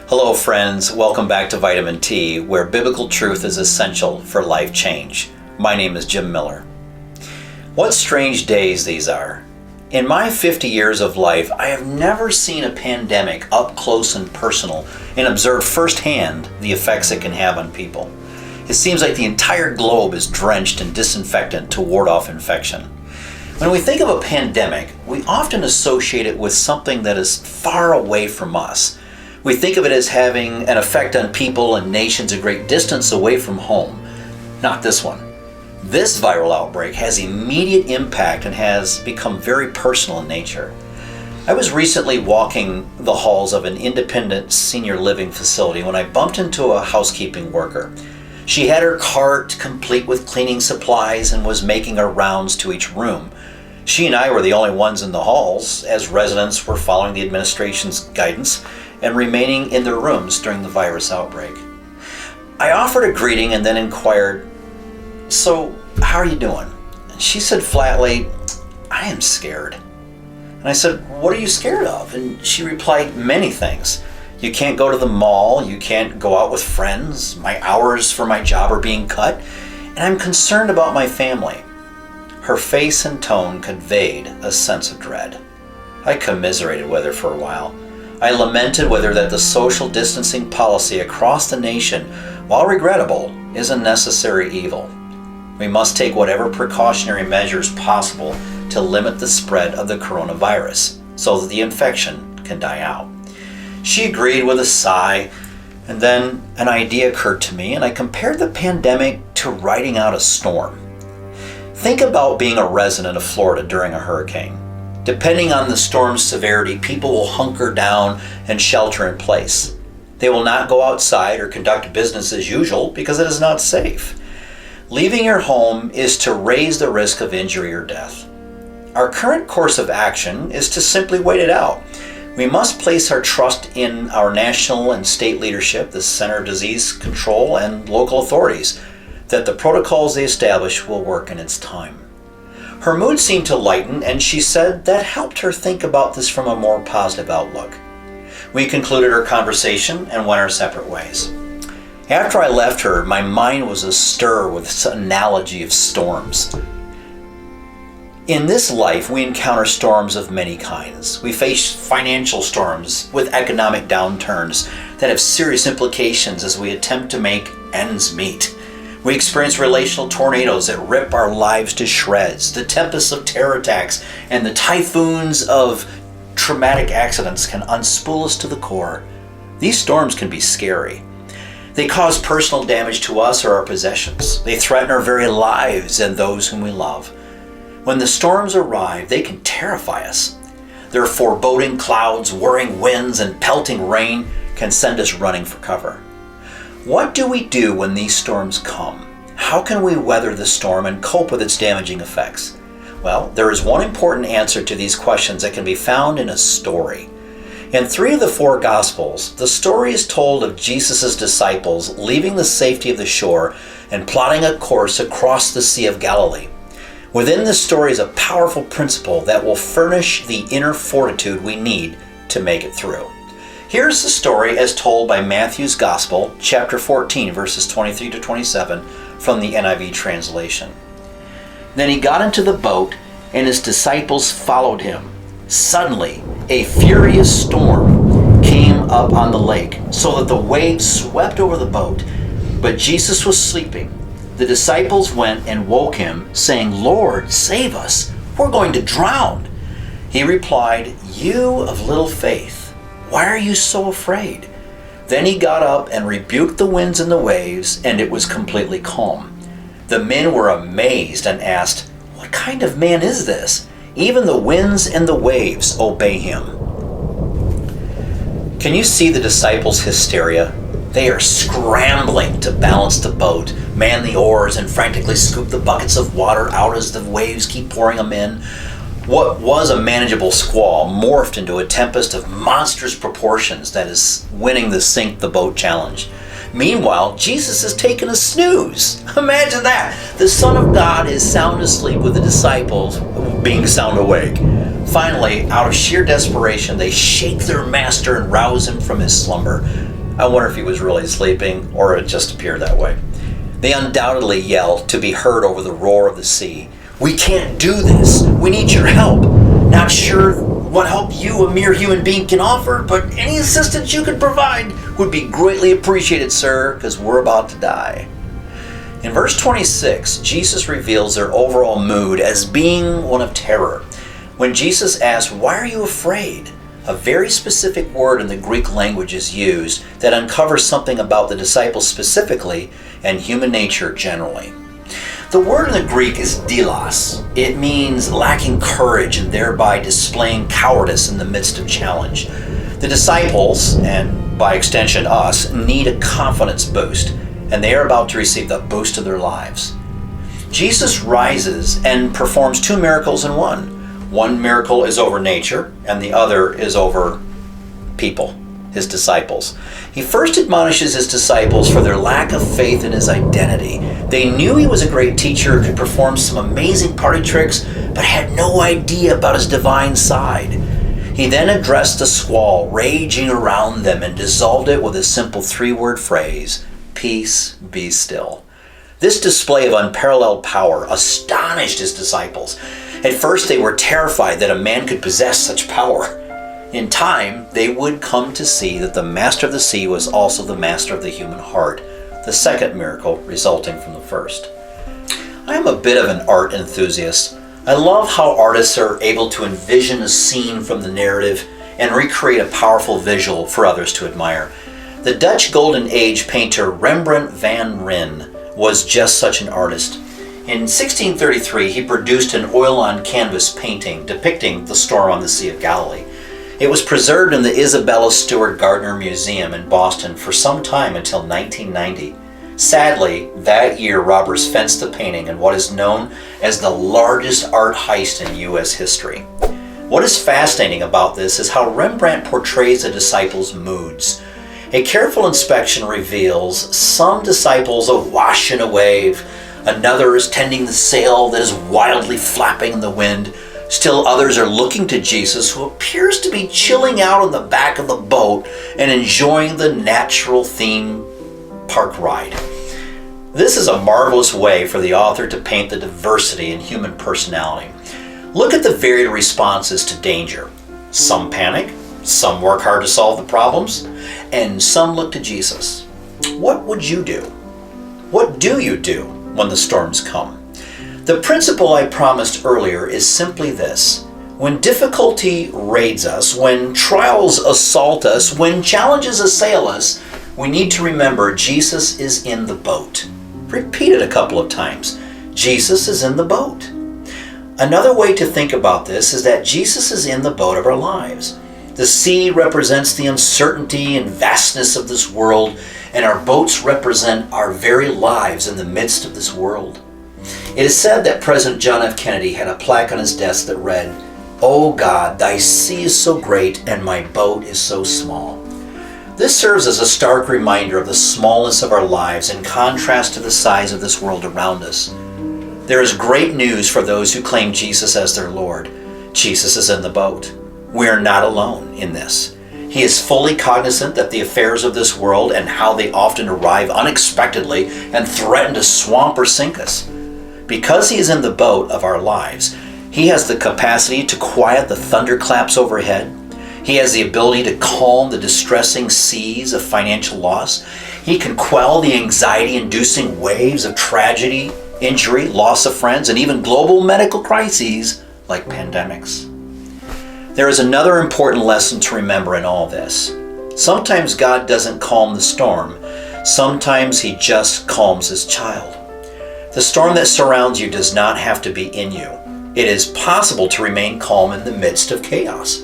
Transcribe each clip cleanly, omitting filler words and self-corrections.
Hello friends, welcome back to Vitamin T, where biblical truth is essential for life change. My name is Jim Miller. What strange days these are. In my 50 years of life, I have never seen a pandemic up close and personal and observed firsthand the effects it can have on people. It seems like the entire globe is drenched in disinfectant to ward off infection. When we think of a pandemic, we often associate it with something that is far away from us. We think of it as having an effect on people and nations a great distance away from home. Not this one. This viral outbreak has immediate impact and has become very personal in nature. I was recently walking the halls of an independent senior living facility when I bumped into a housekeeping worker. She had her cart complete with cleaning supplies and was making her rounds to each room. She and I were the only ones in the halls, as residents were following the administration's guidance and remaining in their rooms during the virus outbreak. I offered a greeting and then inquired, "So, how are you doing?" And she said flatly, "I am scared." And I said, "What are you scared of?" And she replied, "Many things. You can't go to the mall, you can't go out with friends, my hours for my job are being cut, and I'm concerned about my family." Her face and tone conveyed a sense of dread. I commiserated with her for a while. I lamented with her that the social distancing policy across the nation, while regrettable, is a necessary evil. We must take whatever precautionary measures possible to limit the spread of the coronavirus so that the infection can die out. She agreed with a sigh, and then an idea occurred to me, and I compared the pandemic to riding out a storm. Think about being a resident of Florida during a hurricane. Depending on the storm's severity, people will hunker down and shelter in place. They will not go outside or conduct business as usual because it is not safe. Leaving your home is to raise the risk of injury or death. Our current course of action is to simply wait it out. We must place our trust in our national and state leadership, the Center of Disease Control, and local authorities, that the protocols they establish will work in its time. Her mood seemed to lighten, and she said that helped her think about this from a more positive outlook. We concluded our conversation and went our separate ways. After I left her, my mind was astir with this analogy of storms. In this life, we encounter storms of many kinds. We face financial storms with economic downturns that have serious implications as we attempt to make ends meet. We experience relational tornadoes that rip our lives to shreds. The tempests of terror attacks and the typhoons of traumatic accidents can unspool us to the core. These storms can be scary. They cause personal damage to us or our possessions. They threaten our very lives and those whom we love. When the storms arrive, they can terrify us. Their foreboding clouds, whirring winds, and pelting rain can send us running for cover. What do we do when these storms come? How can we weather the storm and cope with its damaging effects? Well, there is one important answer to these questions that can be found in a story. In 3 of the 4 Gospels, the story is told of Jesus' disciples leaving the safety of the shore and plotting a course across the Sea of Galilee. Within this story is a powerful principle that will furnish the inner fortitude we need to make it through. Here's the story as told by Matthew's Gospel, chapter 14, verses 23 to 27 from the NIV translation. Then he got into the boat, and his disciples followed him. Suddenly, a furious storm came up on the lake, so that the waves swept over the boat. But Jesus was sleeping. The disciples went and woke him, saying, "Lord, save us. We're going to drown." He replied, "You of little faith, why are you so afraid?" Then he got up and rebuked the winds and the waves, and it was completely calm. The men were amazed and asked, "What kind of man is this? Even the winds and the waves obey him." Can you see the disciples' hysteria? They are scrambling to balance the boat, man the oars, and frantically scoop the buckets of water out as the waves keep pouring them in. What was a manageable squall morphed into a tempest of monstrous proportions that is winning the sink the boat challenge. Meanwhile, Jesus has taken a snooze. Imagine that. The Son of God is sound asleep with the disciples being sound awake. Finally, out of sheer desperation, they shake their master and rouse him from his slumber. I wonder if he was really sleeping or it just appeared that way. They undoubtedly yelled to be heard over the roar of the sea. "We can't do this. We need your help. Not sure what help you, a mere human being, can offer, but any assistance you could provide would be greatly appreciated, sir, because we're about to die." In verse 26, Jesus reveals their overall mood as being one of terror. When Jesus asks, "Why are you afraid?" a very specific word in the Greek language is used that uncovers something about the disciples specifically and human nature generally. The word in the Greek is delos. It means lacking courage and thereby displaying cowardice in the midst of challenge. The disciples, and by extension us, need a confidence boost, and they are about to receive the boost of their lives. Jesus rises and performs two miracles in one. One miracle is over nature, and the other is over people, his disciples. He first admonishes his disciples for their lack of faith in his identity. They knew he was a great teacher, could perform some amazing party tricks, but had no idea about his divine side. He then addressed the squall raging around them and dissolved it with a simple three-word phrase, "Peace, be still." This display of unparalleled power astonished his disciples. At first, they were terrified that a man could possess such power. In time, they would come to see that the master of the sea was also the master of the human heart, the second miracle resulting from the first. I am a bit of an art enthusiast. I love how artists are able to envision a scene from the narrative and recreate a powerful visual for others to admire. The Dutch Golden Age painter Rembrandt van Rijn was just such an artist. In 1633, he produced an oil-on-canvas painting depicting the storm on the Sea of Galilee. It was preserved in the Isabella Stewart Gardner Museum in Boston for some time until 1990. Sadly, that year robbers fenced the painting in what is known as the largest art heist in U.S. history. What is fascinating about this is how Rembrandt portrays the disciples' moods. A careful inspection reveals some disciples awash in a wave, another is tending the sail that is wildly flapping in the wind. Still others are looking to Jesus, who appears to be chilling out on the back of the boat and enjoying the natural theme park ride. This is a marvelous way for the author to paint the diversity in human personality. Look at the varied responses to danger. Some panic, some work hard to solve the problems, and some look to Jesus. What would you do? What do you do when the storms come? The principle I promised earlier is simply this. When difficulty raids us, when trials assault us, when challenges assail us, we need to remember Jesus is in the boat. Repeat it a couple of times. Jesus is in the boat. Another way to think about this is that Jesus is in the boat of our lives. The sea represents the uncertainty and vastness of this world, and our boats represent our very lives in the midst of this world. It is said that President John F. Kennedy had a plaque on his desk that read, "O God, thy sea is so great and my boat is so small." This serves as a stark reminder of the smallness of our lives in contrast to the size of this world around us. There is great news for those who claim Jesus as their Lord. Jesus is in the boat. We are not alone in this. He is fully cognizant that the affairs of this world and how they often arrive unexpectedly and threaten to swamp or sink us. Because he is in the boat of our lives, he has the capacity to quiet the thunderclaps overhead. He has the ability to calm the distressing seas of financial loss. He can quell the anxiety-inducing waves of tragedy, injury, loss of friends, and even global medical crises like pandemics. There is another important lesson to remember in all this. Sometimes God doesn't calm the storm. Sometimes he just calms his child. The storm that surrounds you does not have to be in you. It is possible to remain calm in the midst of chaos.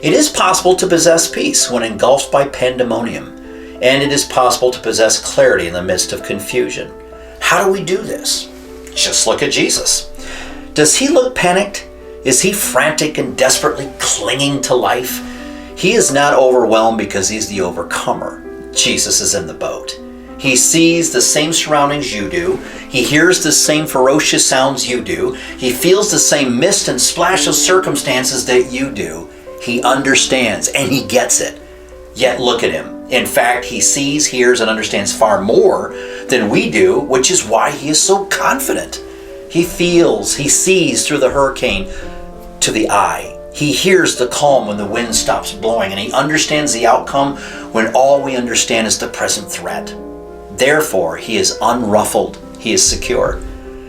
It is possible to possess peace when engulfed by pandemonium, and it is possible to possess clarity in the midst of confusion. How do we do this? Just look at Jesus. Does he look panicked? Is he frantic and desperately clinging to life? He is not overwhelmed because he's the overcomer. Jesus is in the boat. He sees the same surroundings you do. He hears the same ferocious sounds you do. He feels the same mist and splash of circumstances that you do. He understands and he gets it. Yet look at him. In fact, he sees, hears, and understands far more than we do, which is why he is so confident. He feels, he sees through the hurricane to the eye. He hears the calm when the wind stops blowing, and he understands the outcome when all we understand is the present threat. Therefore, he is unruffled. He is secure.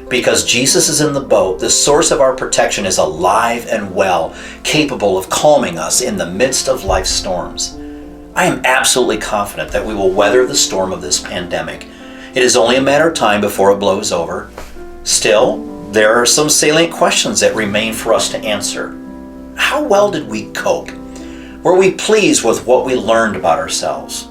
Because Jesus is in the boat, the source of our protection is alive and well, capable of calming us in the midst of life's storms. I am absolutely confident that we will weather the storm of this pandemic. It is only a matter of time before it blows over. Still, there are some salient questions that remain for us to answer. How well did we cope? Were we pleased with what we learned about ourselves?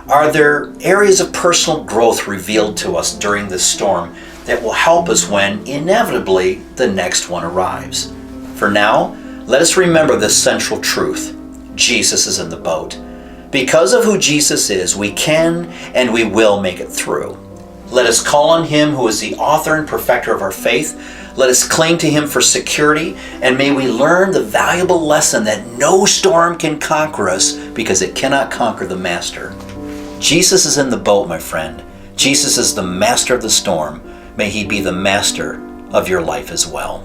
Are there areas of personal growth revealed to us during this storm that will help us when, inevitably, the next one arrives? For now, let us remember this central truth. Jesus is in the boat. Because of who Jesus is, we can and we will make it through. Let us call on him who is the author and perfecter of our faith. Let us cling to him for security, and may we learn the valuable lesson that no storm can conquer us because it cannot conquer the master. Jesus is in the boat, my friend. Jesus is the master of the storm. May he be the master of your life as well.